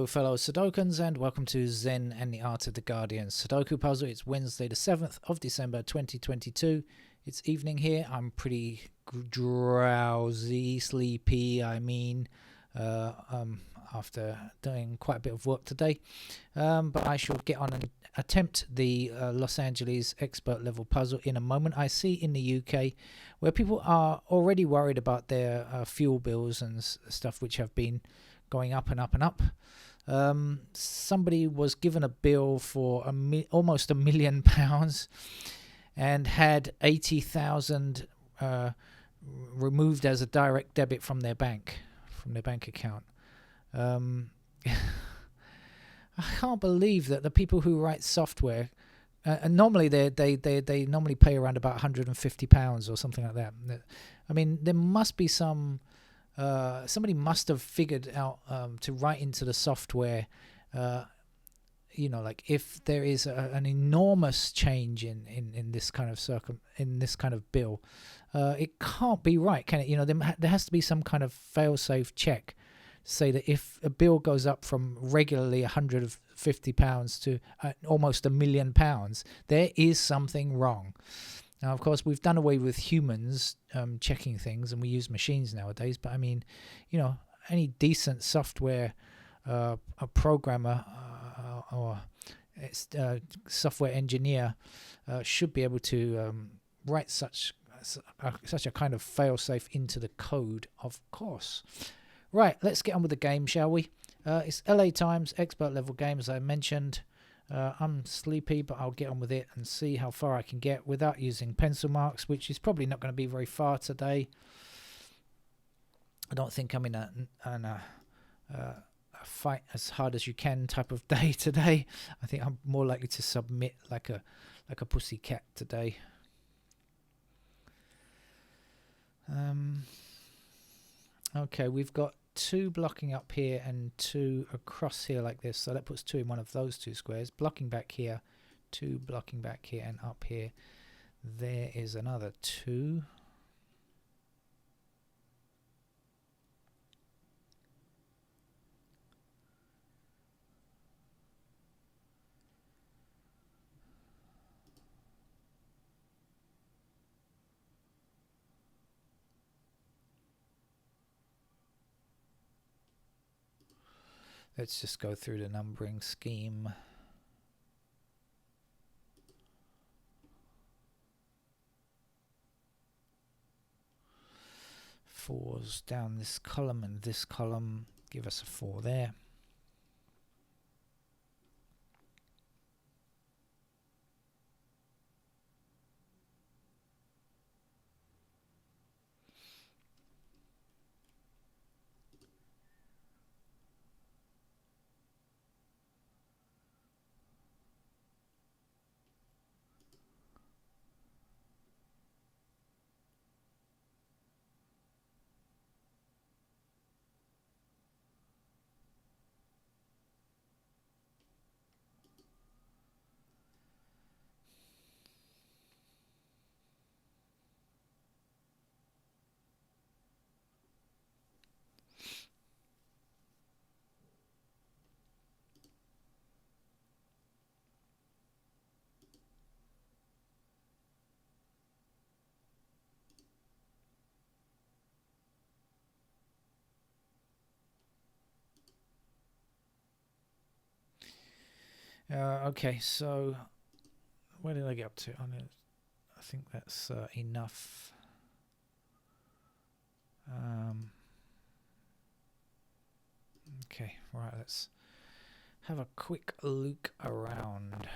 Hello, fellow Sudokans, and welcome to Zen and the Art of the Guardian Sudoku Puzzle. It's Wednesday, the 7th of December, 2022. It's evening here. I'm pretty drowsy, sleepy, after doing quite a bit of work today. But I shall get on and attempt the Los Angeles expert level puzzle in a moment. I see in the UK where people are already worried about their fuel bills and stuff, which have been going up and up and up. Somebody was given a bill for almost £1 million and had 80,000 removed as a direct debit from their bank account. I can't believe that the people who write software, and normally they normally pay around about £150 or something like that. I mean, there must be some. Somebody must have figured out to write into the software, like if there is an enormous change in this kind of bill, it can't be right, can it? There has to be some kind of fail-safe check to say that if a bill goes up from regularly £150 to almost £1 million, there is something wrong. Now, of course, we've done away with humans checking things, and we use machines nowadays. But I mean, any decent software a programmer or software engineer should be able to write such a kind of fail-safe into the code, of course. Right, let's get on with the game, shall we? It's LA Times expert level game, as I mentioned. I'm sleepy, but I'll get on with it and see how far I can get without using pencil marks, which is probably not going to be very far today. I don't think I'm in a fight as hard as you can type of day today. I think I'm more likely to submit like a pussy cat today. Okay, we've got 2 blocking up here and 2 across here like this, so that puts 2 in one of those 2 squares. Blocking back here, 2 blocking back here, and up here there is another 2. Let's just go through the numbering scheme. Fours down this column and this column give us a 4 there. Okay, so where did I get up to? I think that's enough. Okay, right, let's have a quick look around.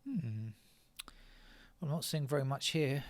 Hmm. I'm not seeing very much here.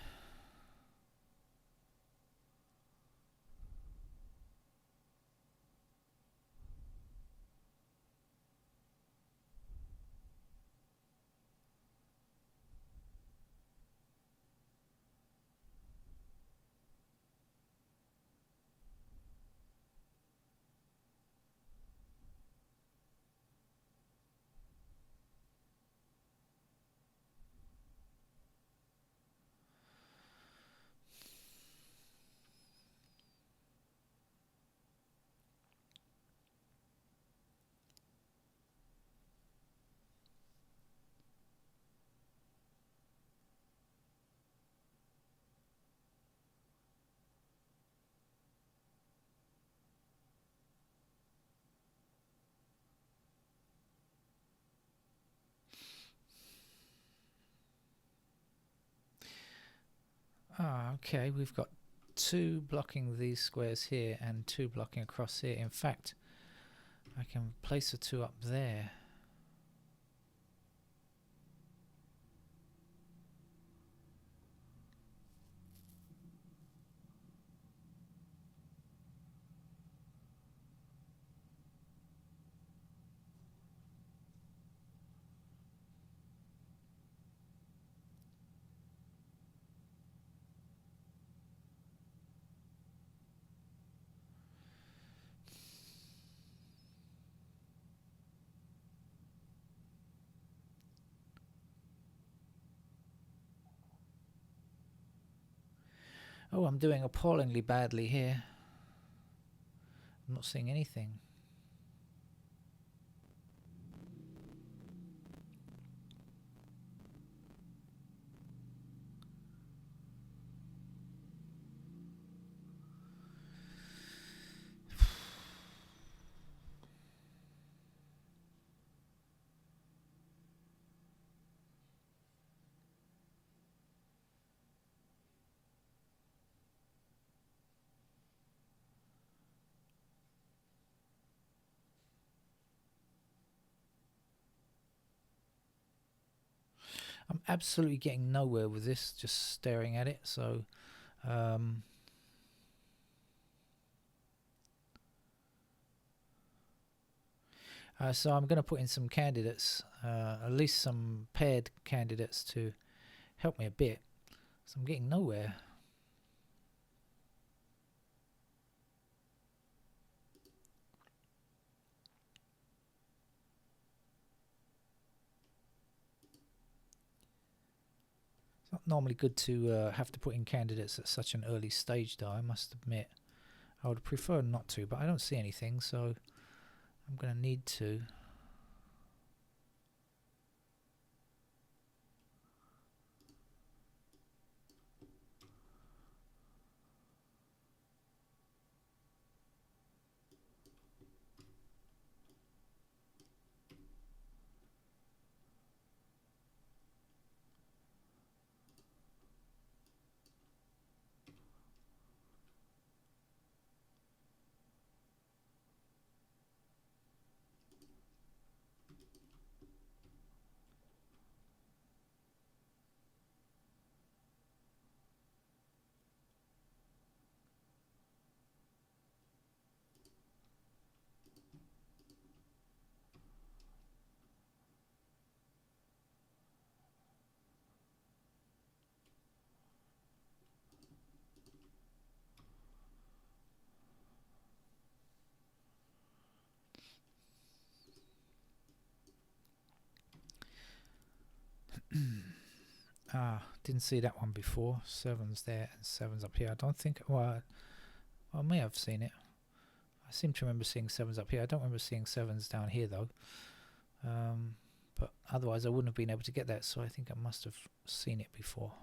Ah, okay, we've got 2 blocking these squares here and 2 blocking across here. In fact, I can place the 2 up there. Oh, I'm doing appallingly badly here. I'm not seeing anything. I'm absolutely getting nowhere with this, just staring at it. So, um, so I'm going to put in some candidates, at least some paired candidates to help me a bit. So I'm getting nowhere. It's not normally good to have to put in candidates at such an early stage, though, I must admit. I would prefer not to, but I don't see anything, so I'm going to need to. Didn't see that one before. 7's there and 7's up here. I don't think. Well, I may have seen it. I seem to remember seeing 7's up here. I don't remember seeing 7's down here though. But otherwise, I wouldn't have been able to get that. So I think I must have seen it before.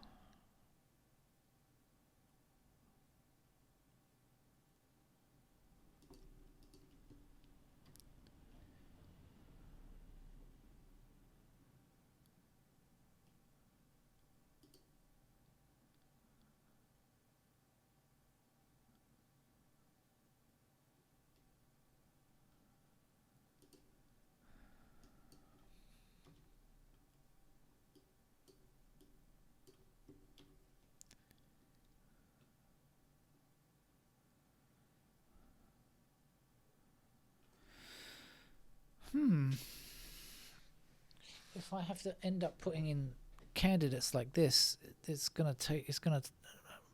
if I have to end up putting in candidates like this, it's gonna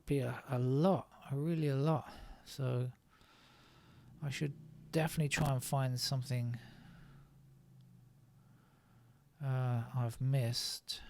be a lot, really a lot. So I should definitely try and find something I've missed.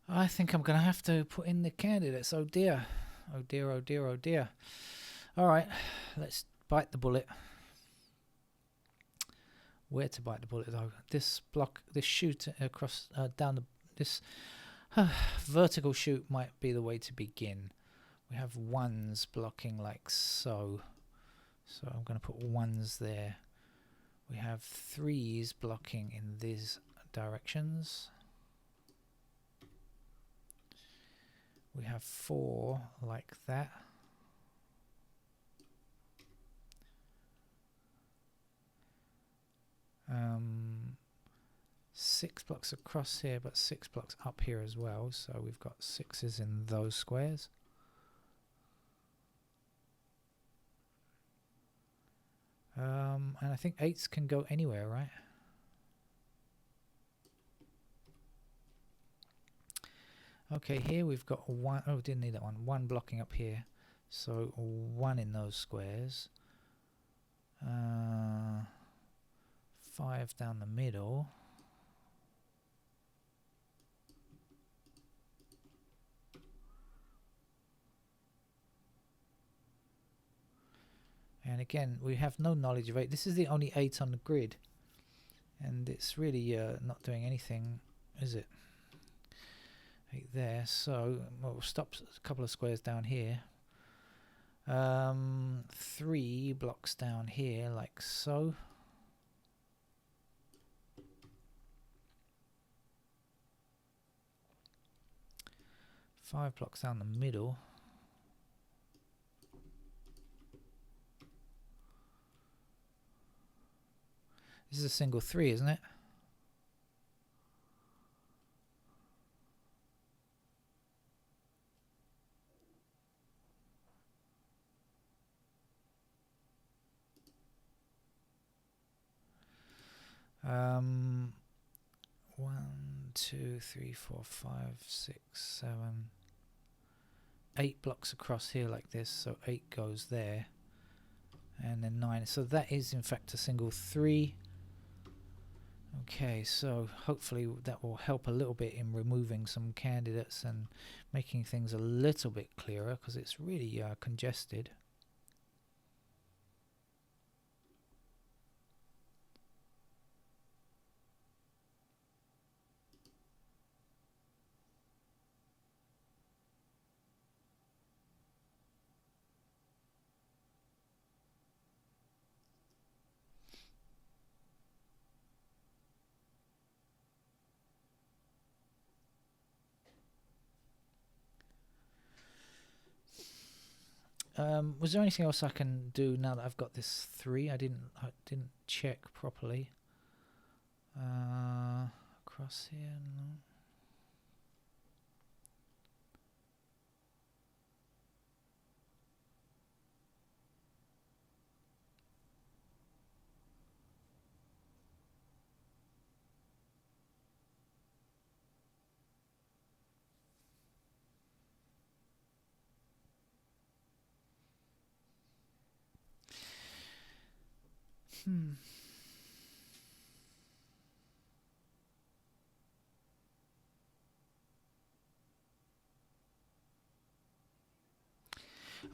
I think I'm going to have to put in the candidates. Oh dear. Oh dear, oh dear, oh dear. All right, let's bite the bullet. Where to bite the bullet though? This block, this chute across, this vertical chute might be the way to begin. We have ones blocking like so. So I'm going to put ones there. We have threes blocking in these directions. We have 4 like that. Six blocks across here, but 6 blocks up here as well. So we've got 6s in those squares. And I think 8s can go anywhere, right? Okay, here we've got 1. Oh, didn't need that one. 1 blocking up here. So 1 in those squares. 5 down the middle. And again, we have no knowledge of 8. This is the only 8 on the grid. And it's really not doing anything, is it? 8 there. So we'll stop a couple of squares down here. 3 blocks down here, like so. Five blocks down the middle. This is a single 3, isn't it? Um, 1, 2, 3, 4, 5, 6, 7, 8 blocks across here like this, so 8 goes there, and then 9. So that is in fact a single 3. Okay, so hopefully that will help a little bit in removing some candidates and making things a little bit clearer, because it's really congested. Was there anything else I can do now that I've got this 3? I didn't check properly. Across here, no.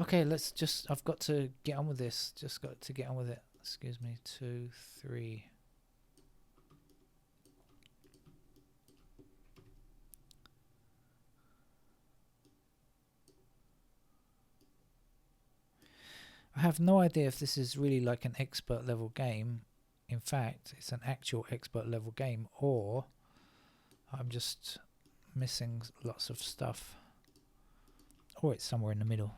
Okay, let's just, I've got to get on with this. Just got to get on with it. Excuse me. 2, 3. I have no idea if this is really like an expert level game. In fact, it's an actual expert level game, or I'm just missing lots of stuff, or it's somewhere in the middle.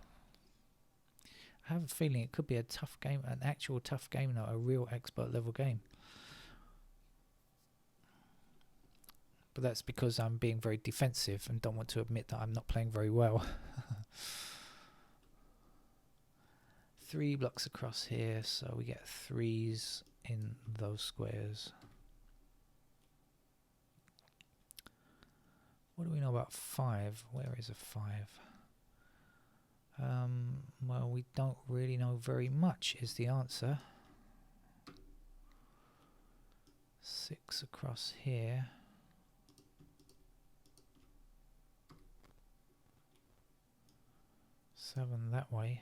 I have a feeling it could be a tough game, an actual tough game, not a real expert level game. But that's because I'm being very defensive and don't want to admit that I'm not playing very well. 3 blocks across here, so we get 3s in those squares. What do we know about 5? Where is a 5? Well, we don't really know very much is the answer. 6 across here. 7 that way.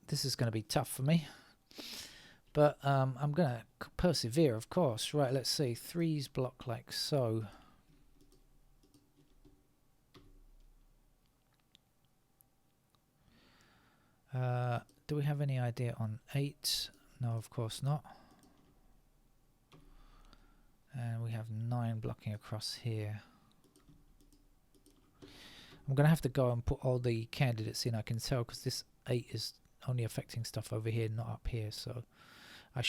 This is going to be tough for me, but I'm going to persevere, of course. Right, let's see. 3s block like so. Do we have any idea on 8? No, of course not. And we have 9 blocking across here. I'm going to have to go and put all the candidates in, I can tell, because this 8 is only affecting stuff over here, not up here. So I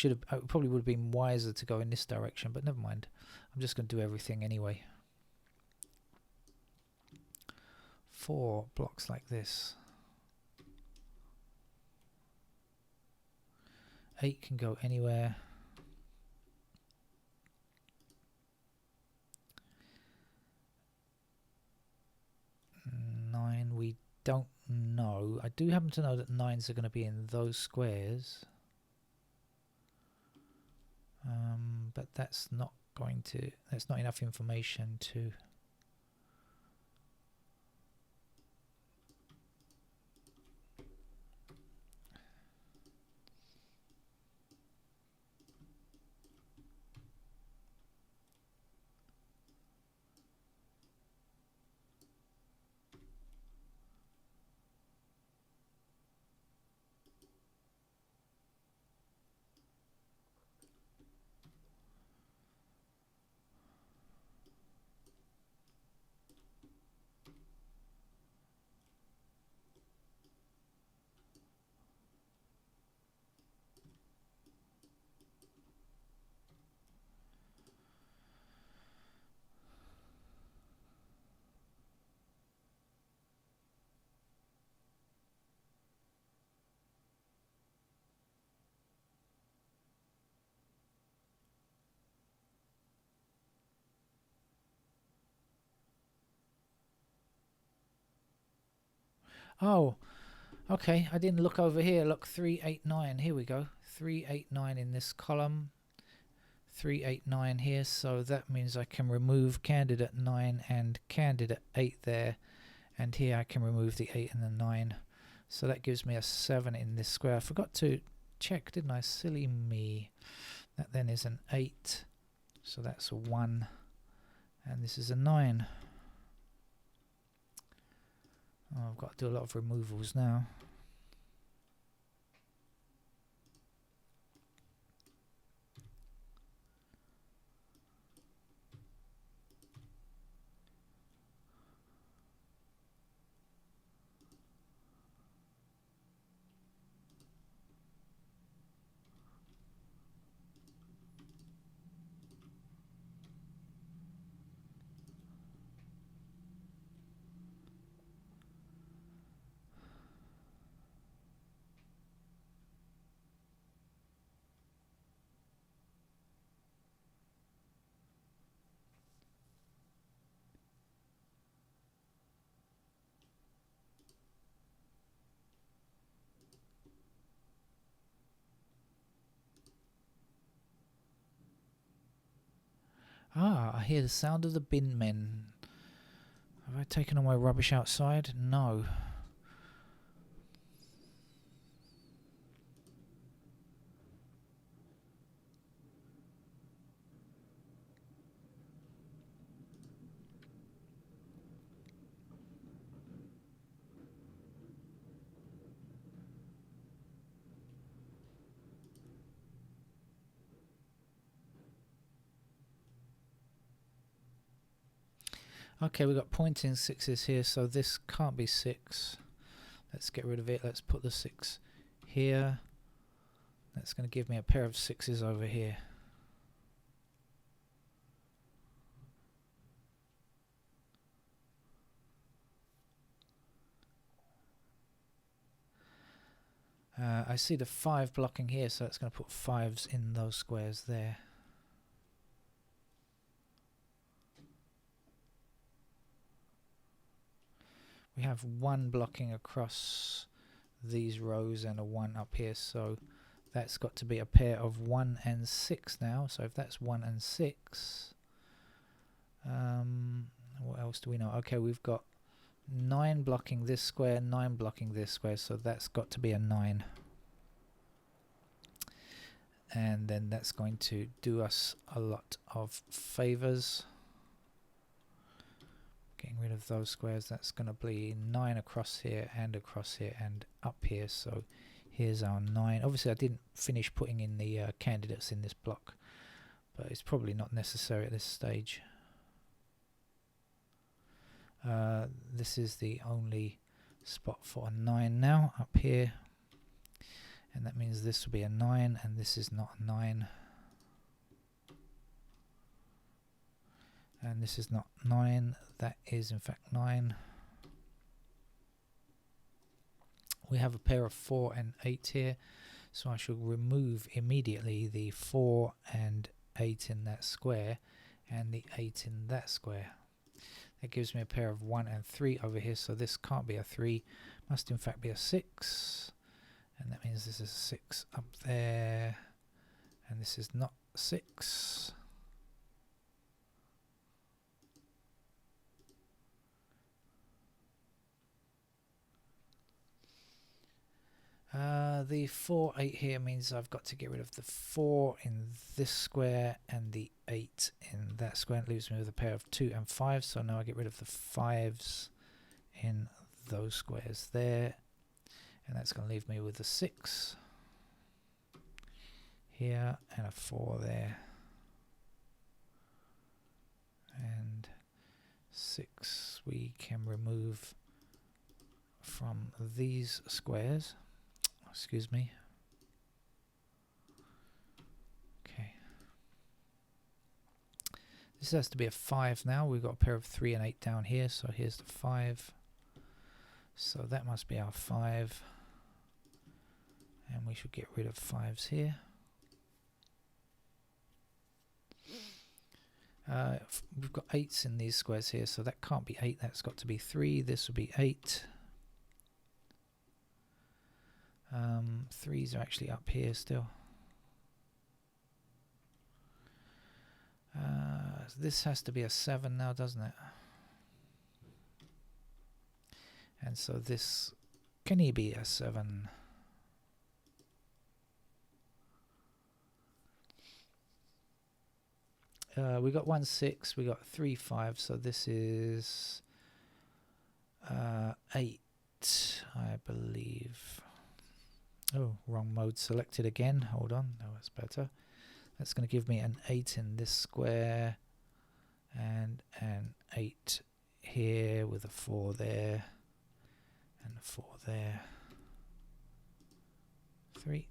probably would have been wiser to go in this direction, but never mind. I'm just going to do everything anyway. 4 blocks like this. 8 can go anywhere. 9, we don't know. I do happen to know that 9s are going to be in those squares. But that's not enough information to... Oh, okay, I didn't look over here. Look, 3, 8, 9. Here we go. 3, 8, 9 in this column. 3, 8, 9 here. So that means I can remove candidate 9 and candidate 8 there. And here I can remove the 8 and the 9. So that gives me a 7 in this square. I forgot to check, didn't I? Silly me. That then is an 8. So that's a 1. And this is a 9. Oh, I've got to do a lot of removals now. Ah, I hear the sound of the bin men. Have I taken all my rubbish outside? No. Okay, we've got pointing sixes here, so this can't be 6. Let's get rid of it. Let's put the 6 here. That's going to give me a pair of 6s over here. I see the 5 blocking here, so it's going to put 5s in those squares there. We have 1 blocking across these rows and a 1 up here, so that's got to be a pair of 1 and 6 now. So if that's 1 and 6, what else do we know? Okay, we've got 9 blocking this square, 9 blocking this square, so that's got to be a 9. And then that's going to do us a lot of favors. Getting rid of those squares, that's going to be 9 across here and up here. So here's our 9. Obviously I didn't finish putting in the candidates in this block, but it's probably not necessary at this stage. This is the only spot for a 9 now, up here. And that means this will be a 9, and this is not a 9. And this is not 9, that is in fact 9. We have a pair of 4 and 8 here, so I should remove immediately the 4 and 8 in that square and the 8 in that square. That gives me a pair of 1 and 3 over here, so this can't be a 3, must in fact be a 6. And that means this is a 6 up there, and this is not 6. The 4, 8 here means I've got to get rid of the 4 in this square and the 8 in that square. It leaves me with a pair of 2 and 5, so now I get rid of the 5s in those squares there. And that's going to leave me with a 6 here and a 4 there. And 6 we can remove from these squares. Excuse me. Okay. This has to be a 5 now. We've got a pair of 3 and 8 down here, so here's the 5. So that must be our 5. And we should get rid of 5s here. We've got 8s in these squares here, so that can't be 8, that's got to be 3. This will be 8. 3s are actually up here still. This has to be a 7 now, doesn't it? And so this, can he be a 7? We got 1 6, we got 3 5, so this is 8, I believe. Oh, wrong mode selected again. Hold on, no, that's better. That's going to give me an 8 in this square and an 8 here with a 4 there and a 4 there. 3.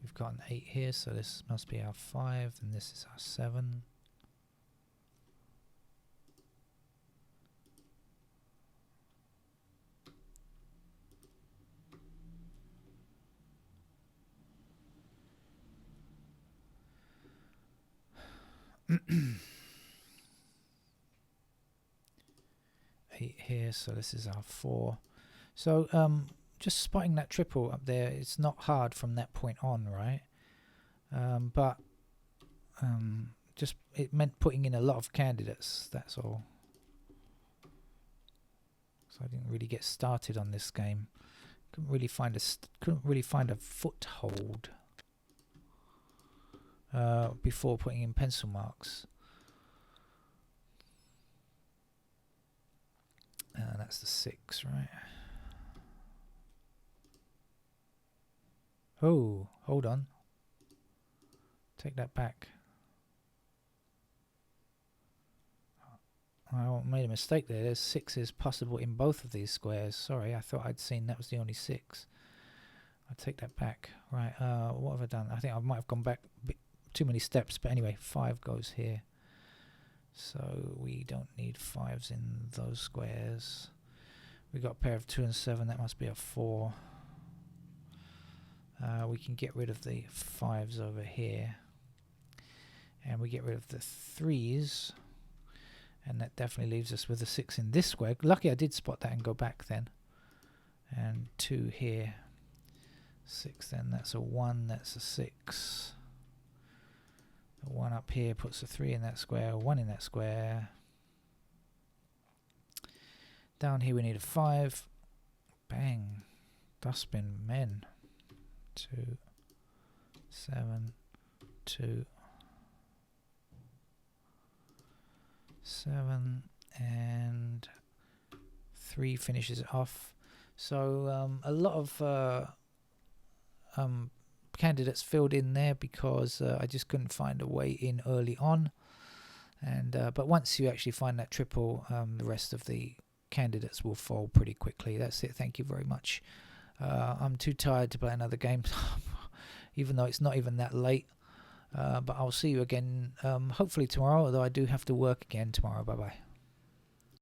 We've got an 8 here, so this must be our 5, and this is our 7. 8 here, so this is our 4. So just spotting that triple up there, it's not hard from that point on, right? But just it meant putting in a lot of candidates, that's all. So I didn't really get started on this game. Couldn't really find a foothold before putting in pencil marks. That's the 6, right? Oh, hold on. Take that back. I made a mistake there. There's 6s possible in both of these squares. Sorry, I thought I'd seen that was the only 6. I'll take that back. Right, what have I done? I think I might have gone back a bit too many steps, but anyway, 5 goes here. So we don't need 5s in those squares. We got a pair of 2 and 7. That must be a 4. We can get rid of the 5s over here. And we get rid of the 3s. And that definitely leaves us with a 6 in this square. Lucky I did spot that and go back then. And 2 here. 6 then. That's a 1. That's a 6. A 1 up here puts a 3 in that square. A 1 in that square. Down here we need a 5. Bang. Dustbin men. 2, 7, 2, 7, and 3 finishes it off. So a lot of candidates filled in there because I just couldn't find a way in early on. And but once you actually find that triple, the rest of the candidates will fall pretty quickly. That's it. Thank you very much. I'm too tired to play another game, even though it's not even that late. But I'll see you again hopefully tomorrow, although I do have to work again tomorrow. Bye bye.